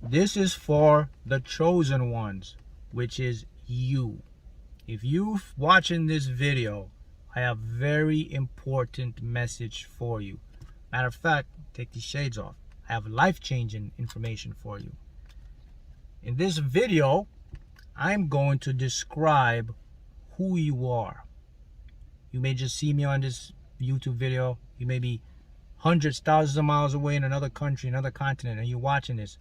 This is for the chosen ones, which is you. If you're watching this video, I have very important message for you. Matter of fact, take these shades off. I have life-changing information for you. In this video, I'm going to describe who you are. You may just see me on this YouTube video. You may be hundreds, thousands of miles away in another country, another continent, and you're watching this.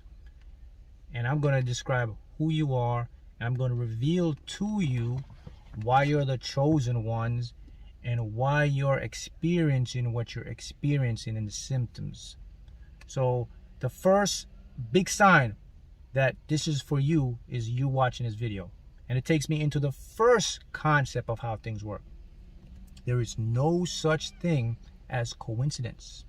And I'm going to describe who you are, and I'm going to reveal to you why you're the chosen ones and why you're experiencing what you're experiencing in the symptoms. So the first big sign that this is for you is you watching this video. And it takes me into the first concept of how things work. There is no such thing as coincidence.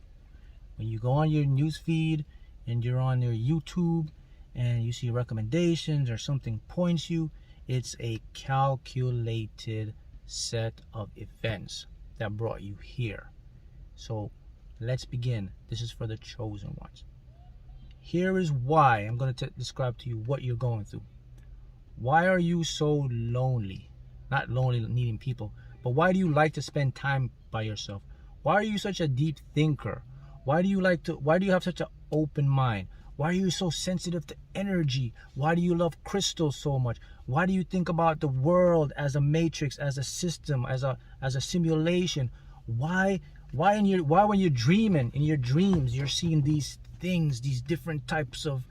When you go on your news feed and you're on your YouTube and you see recommendations or something points you, it's a calculated set of events that brought you here. So let's begin. This is for the chosen ones. Here is why I'm going to describe to you what you're going through. Why are you so lonely? Not lonely needing people, but why do you like to spend time by yourself? Why are you such a deep thinker? Why do you have such an open mind? Why are you so sensitive to energy? Why do you love crystals so much? Why do you think about the world as a matrix, as a system, as a simulation? Why when you're dreaming, in your dreams, you're seeing these things, these different types of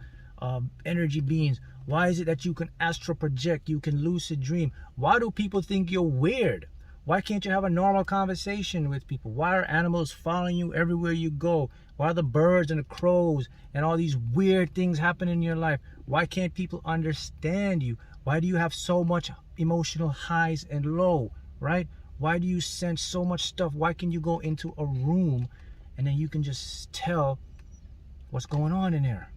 energy beings? Why is it that you can astral project, you can lucid dream? Why do people think you're weird? Why can't you have a normal conversation with people? Why are animals following you everywhere you go? Why are the birds and the crows and all these weird things happening in your life? Why can't people understand you? Why do you have so much emotional highs and low, right? Why do you sense so much stuff? Why can you go into a room and then you can just tell what's going on in there?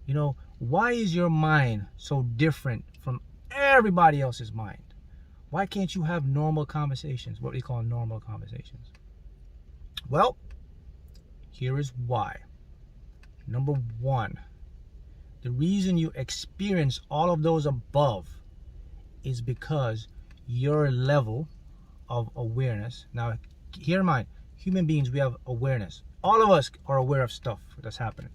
You know, why is your mind so different from everybody else's mind? Why can't you have normal conversations, what we call normal conversations? Well, here is why. Number one, the reason you experience all of those above is because your level of awareness. Now, hear in mind, human beings, we have awareness. All of us are aware of stuff that's happening.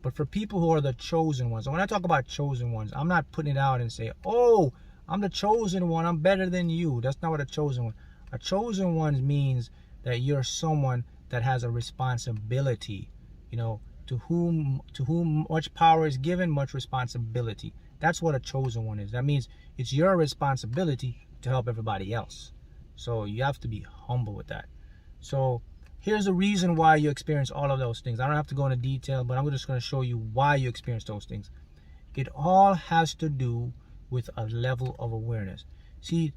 But for people who are the chosen ones, and when I talk about chosen ones, I'm not putting it out and say, oh, I'm the chosen one, I'm better than you. That's not what a chosen one. A chosen one means that you're someone that has a responsibility. You know, to whom much power is given, much responsibility. That's what a chosen one is. That means it's your responsibility to help everybody else. So you have to be humble with that. So here's the reason why you experience all of those things. I don't have to go into detail, but I'm just going to show you why you experience those things. It all has to do with a level of awareness. See,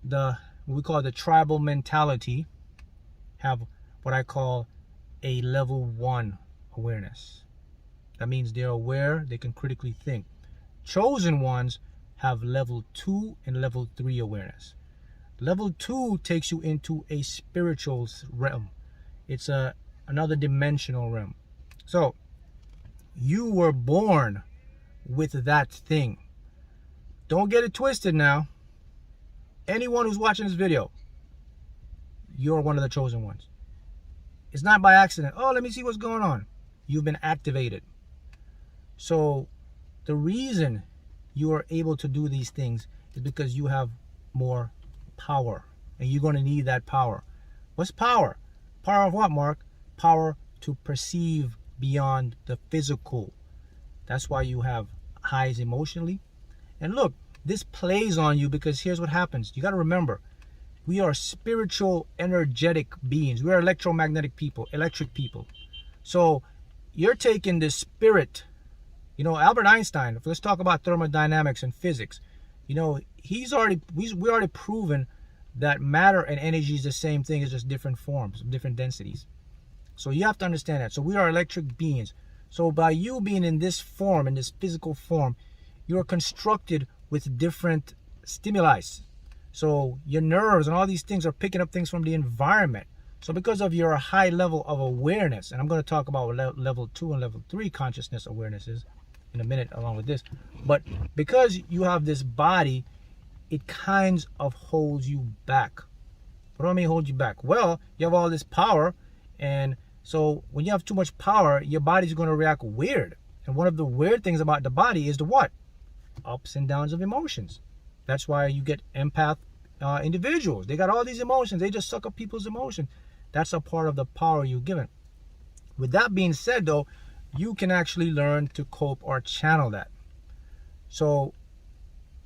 what we call the tribal mentality have what I call a level 1 awareness. That means they're aware, they can critically think. Chosen ones have level 2 and level 3 awareness. Level 2 takes you into a spiritual realm. It's another dimensional realm. So you were born with that thing. Don't get it twisted now. Anyone who's watching this video, you're one of the chosen ones. It's not by accident. Oh, let me see what's going on. You've been activated. So the reason you are able to do these things is because you have more power. And you're going to need that power. What's power? Power of what, Mark? Power to perceive beyond the physical. That's why you have highs emotionally. And look, this plays on you because here's what happens. You got to remember, we are spiritual, energetic beings. We are electromagnetic people, electric people. So you're taking the spirit. You know, Albert Einstein, let's talk about thermodynamics and physics. You know, we already proven that matter and energy is the same thing, it's just different forms, different densities. So you have to understand that. So we are electric beings. So by you being in this form, in this physical form, you are constructed with different stimuli. So your nerves and all these things are picking up things from the environment. So because of your high level of awareness, and I'm going to talk about level 2 and level 3 consciousness awarenesses, in a minute along with this. But because you have this body, it kind of holds you back. What do I mean hold you back? Well, you have all this power, and so when you have too much power, your body's going to react weird. And one of the weird things about the body is the what? Ups and downs of emotions. That's why you get empath individuals. They got all these emotions. They just suck up people's emotions. That's a part of the power you're given. With that being said, though, you can actually learn to cope or channel that. So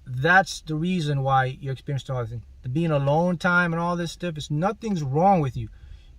that's the reason why you're experiencing all this thing. The being alone time and all this stuff, nothing's wrong with you.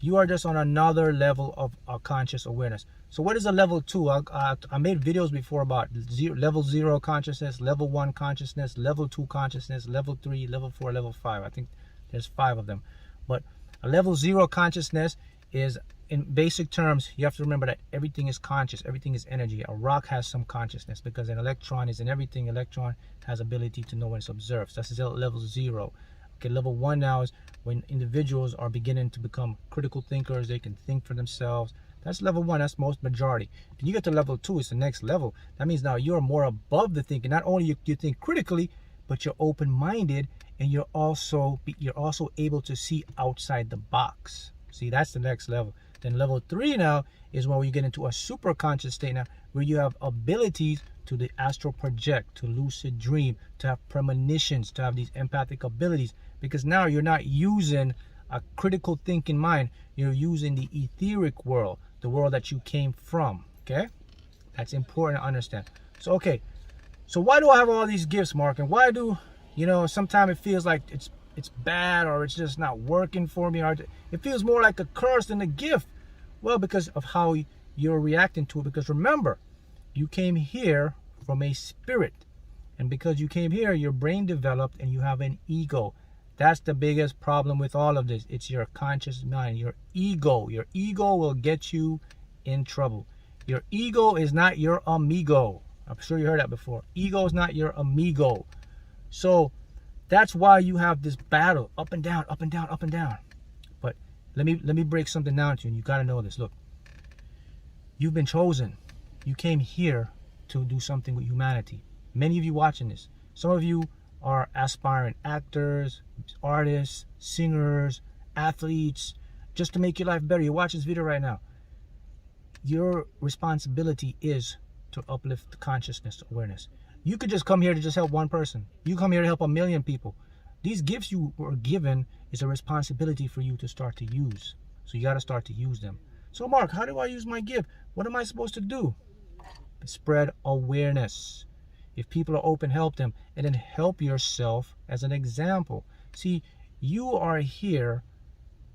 You are just on another level of conscious awareness. So what is a level 2? I made videos before about level 0 consciousness, level 1 consciousness, level 2 consciousness, level 3, level 4, level 5. I think there's 5 of them. But a level 0 consciousness is, in basic terms, you have to remember that everything is conscious. Everything is energy. A rock has some consciousness because an electron is in everything. Electron has ability to know when it's observed. So that's level 0. Okay, level 1 now is when individuals are beginning to become critical thinkers. They can think for themselves. That's level 1. That's most majority. Then you get to level 2. It's the next level. That means now you're more above the thinking. Not only you think critically, but you're open-minded, and you're also able to see outside the box. See, that's the next level. Then level 3 now is when you get into a super conscious state now, where you have abilities to the astral project, to lucid dream, to have premonitions, to have these empathic abilities. Because now you're not using a critical thinking mind. You're using the etheric world, the world that you came from. Okay? That's important to understand. So, okay. So why do I have all these gifts, Mark? And why do, sometimes it feels like it's bad, or it's just not working for me, or it feels more like a curse than a gift? Well, because of how you're reacting to it. Because remember, you came here from a spirit, and because you came here, your brain developed and you have an ego. That's the biggest problem with all of this. It's your conscious mind, your ego. Your ego will get you in trouble. Your ego is not your amigo. I'm sure you heard that before. Ego is not your amigo. So that's why you have this battle, up and down, up and down, up and down. But let me break something down to you, and you got to know this. Look, you've been chosen. You came here to do something with humanity. Many of you watching this, some of you are aspiring actors, artists, singers, athletes, just to make your life better. You watch this video right now. Your responsibility is to uplift the consciousness, awareness. You could just come here to just help one person. You come here to help 1 million people. These gifts you were given is a responsibility for you to start to use. So you got to start to use them. So Mark, how do I use my gift? What am I supposed to do? Spread awareness. If people are open, help them. And then help yourself as an example. See, you are here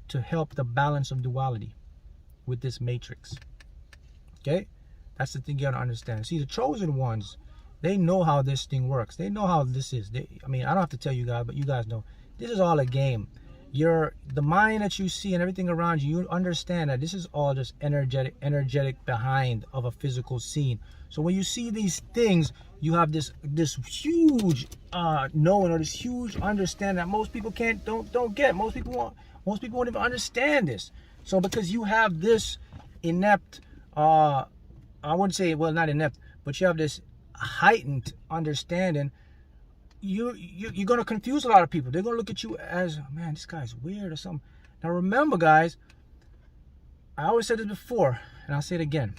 to help the balance of duality with this matrix. Okay? That's the thing you gotta understand. See, the chosen ones, they know how this thing works. They know how this is. I mean, I don't have to tell you guys, but you guys know. This is all a game. The mind that you see and everything around you, you understand that this is all just energetic behind of a physical scene. So when you see these things, you have this huge knowing, or this huge understanding that most people don't get. Most people won't even understand this. So because you have this inept, I wouldn't say, well, not inept, but you have this heightened understanding, you're going to confuse a lot of people. They're going to look at you as, man, this guy's weird or something. Now remember, guys, I always said this before, and I'll say it again.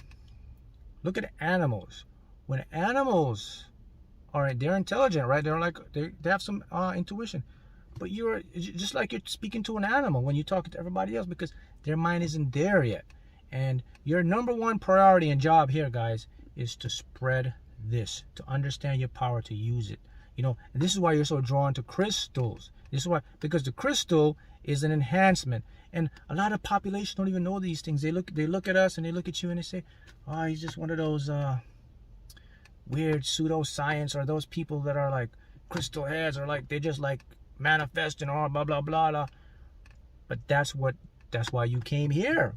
Look at animals. When animals they're intelligent, right? They have some intuition. But you're just like you're speaking to an animal when you're talking to everybody else, because their mind isn't there yet. And your number one priority and job here, guys, is to spread this, to understand your power, to use it. And this is why you're so drawn to crystals. This is why, because the crystal is an enhancement. And a lot of population don't even know these things. They look at us and they look at you and they say, oh, he's just one of those weird pseudoscience, or those people that are like crystal heads, or like they just like manifesting, or blah blah blah blah. But that's why you came here,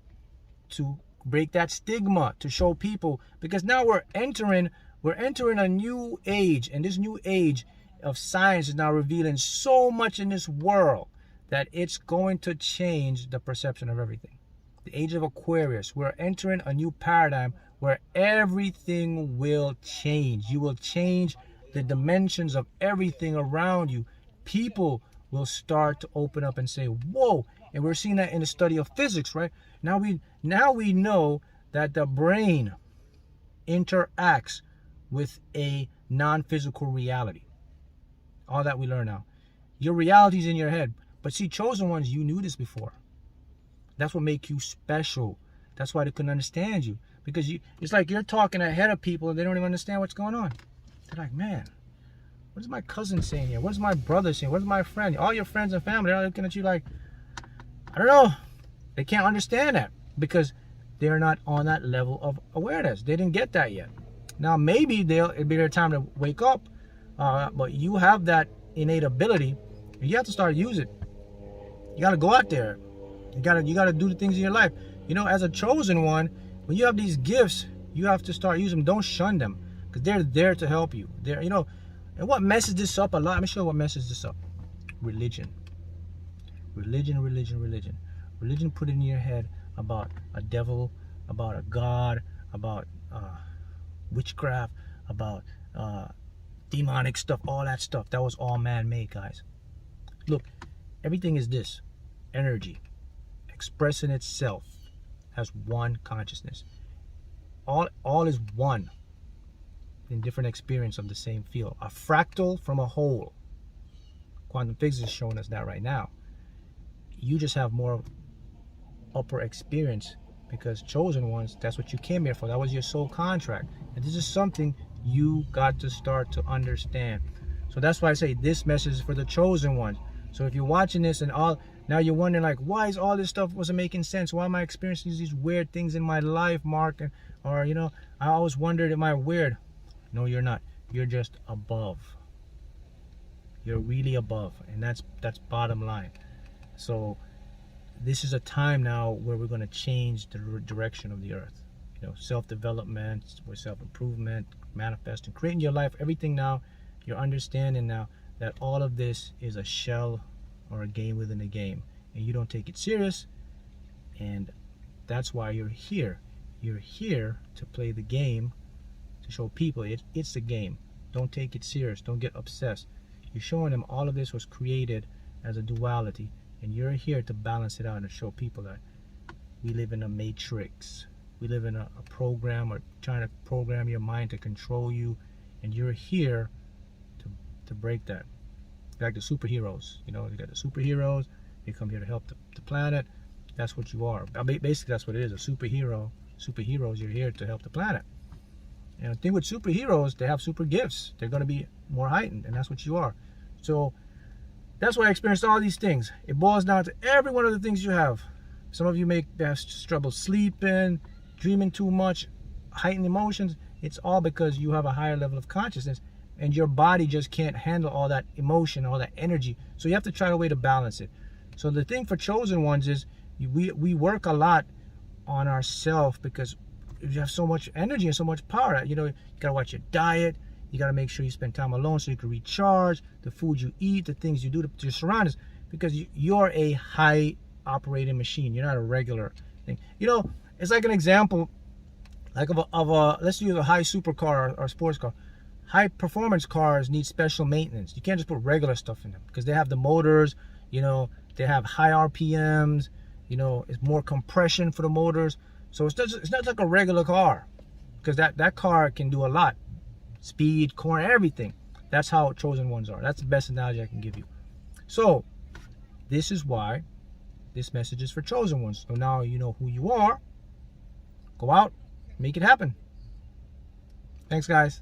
to break that stigma, to show people, because now we're entering a new age, and this new age of science is now revealing so much in this world that it's going to change the perception of everything. The age of Aquarius, we're entering a new paradigm where everything will change. You will change the dimensions of everything around you. People will start to open up and say, whoa. And we're seeing that in the study of physics, right? Now we know that the brain interacts with a non-physical reality. All that we learn now. Your reality is in your head. But see, chosen ones, you knew this before. That's what makes you special. That's why they couldn't understand you. Because it's like you're talking ahead of people and they don't even understand what's going on. They're like, man, what is my cousin saying here? What is my brother saying? What is my friend? All your friends and family, they're looking at you like, I don't know. They can't understand that because they're not on that level of awareness. They didn't get that yet. Now, maybe it'll be their time to wake up, but you have that innate ability. And you have to start using it. You got to go out there. You got to do the things in your life. You know, as a chosen one, when you have these gifts, you have to start using them. Don't shun them because they're there to help you. They're, you know, and what messes this up a lot? Let me show you what messes this up. Religion. Religion put it in your head about a devil, about a god, about witchcraft, about demonic stuff, all that stuff. That was all man-made, guys. Look, everything is this. Energy. Expressing itself as one consciousness. All is one in different experience of the same field. A fractal from a whole. Quantum physics is showing us that right now. You just have more upper experience because chosen ones, that's what you came here for. That was your soul contract. And this is something you got to start to understand. So that's why I say this message is for the chosen ones. So if you're watching this and now you're wondering like, why is all this stuff wasn't making sense? Why am I experiencing these weird things in my life, Mark? Or, you know, I always wondered, am I weird? No, you're not. You're just above. You're really above. And that's bottom line. So this is a time now where we're going to change the direction of the earth. You know, self-development, self-improvement, manifesting, creating your life, everything now. You're understanding now that all of this is a shell or a game within a game. And you don't take it serious. And that's why you're here. You're here to play the game, to show people it's a game. Don't take it serious. Don't get obsessed. You're showing them all of this was created as a duality. And you're here to balance it out and show people that we live in a matrix. We live in a program or trying to program your mind to control you. And you're here to break that. Like the superheroes. You know, you got the superheroes. They come here to help the planet. That's what you are. Basically, that's what it is. A superhero. Superheroes, you're here to help the planet. And the thing with superheroes, they have super gifts. They're going to be more heightened. And that's what you are. So that's why I experienced all these things. It boils down to every one of the things you have. Some of you may have trouble sleeping, dreaming too much, heightened emotions. It's all because you have a higher level of consciousness and your body just can't handle all that emotion, all that energy. So you have to try a way to balance it. So the thing for chosen ones is we work a lot on ourselves because you have so much energy and so much power. You know, you got to watch your diet. You got to make sure you spend time alone so you can recharge, the food you eat, the things you do to your surroundings, because you're a high operating machine. You're not a regular thing. You know, it's like an example like of a let's use a high supercar or sports car. High performance cars need special maintenance. You can't just put regular stuff in them because they have the motors, you know, they have high RPMs, you know, it's more compression for the motors. So it's not like a regular car because that car can do a lot. Speed, corner, everything. That's how chosen ones are. That's the best analogy I can give you. So this is why this message is for chosen ones. So now you know who you are. Go out, make it happen. Thanks, guys.